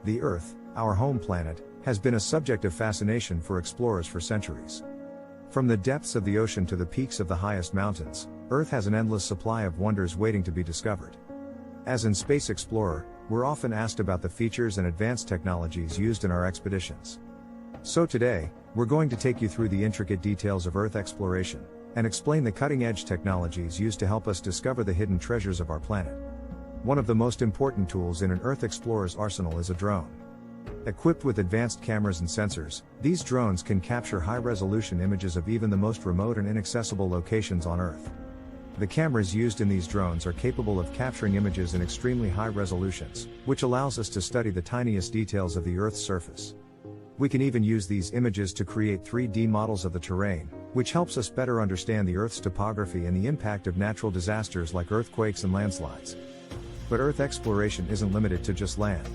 The Earth, our home planet, has been a subject of fascination for explorers for centuries. From the depths of the ocean to the peaks of the highest mountains, Earth has an endless supply of wonders waiting to be discovered. As an space explorer, we're often asked about the features and advanced technologies used in our expeditions. So today, we're going to take you through the intricate details of Earth exploration, and explain the cutting-edge technologies used to help us discover the hidden treasures of our planet. One of the most important tools in an Earth explorer's arsenal is a drone. Equipped with advanced cameras and sensors, these drones can capture high-resolution images of even the most remote and inaccessible locations on Earth. The cameras used in these drones are capable of capturing images in extremely high resolutions, which allows us to study the tiniest details of the Earth's surface. We can even use these images to create 3D models of the terrain, which helps us better understand the Earth's topography and the impact of natural disasters like earthquakes and landslides. But Earth exploration isn't limited to just land.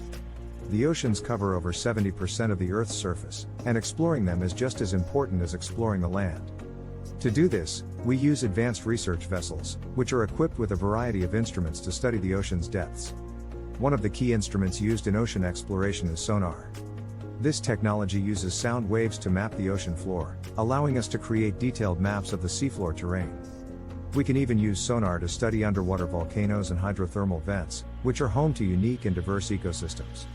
The oceans cover over 70% of the Earth's surface, and exploring them is just as important as exploring the land. To do this, we use advanced research vessels, which are equipped with a variety of instruments to study the ocean's depths. One of the key instruments used in ocean exploration is sonar. This technology uses sound waves to map the ocean floor, allowing us to create detailed maps of the seafloor terrain. We can even use sonar to study underwater volcanoes and hydrothermal vents, which are home to unique and diverse ecosystems.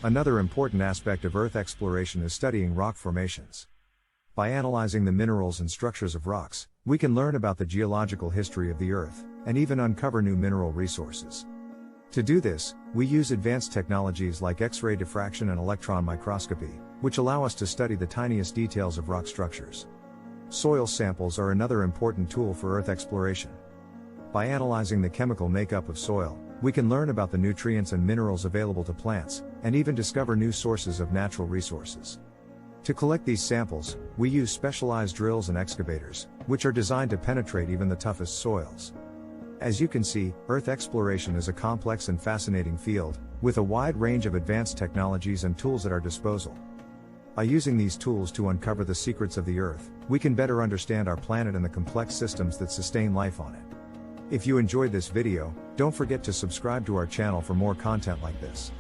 Another important aspect of Earth exploration is studying rock formations. By analyzing the minerals and structures of rocks, we can learn about the geological history of the Earth, and even uncover new mineral resources. To do this, we use advanced technologies like X-ray diffraction and electron microscopy, which allow us to study the tiniest details of rock structures. Soil samples are another important tool for Earth exploration. By analyzing the chemical makeup of soil, we can learn about the nutrients and minerals available to plants, and even discover new sources of natural resources. To collect these samples, we use specialized drills and excavators, which are designed to penetrate even the toughest soils. As you can see, Earth exploration is a complex and fascinating field, with a wide range of advanced technologies and tools at our disposal. By using these tools to uncover the secrets of the Earth, we can better understand our planet and the complex systems that sustain life on it. If you enjoyed this video, don't forget to subscribe to our channel for more content like this.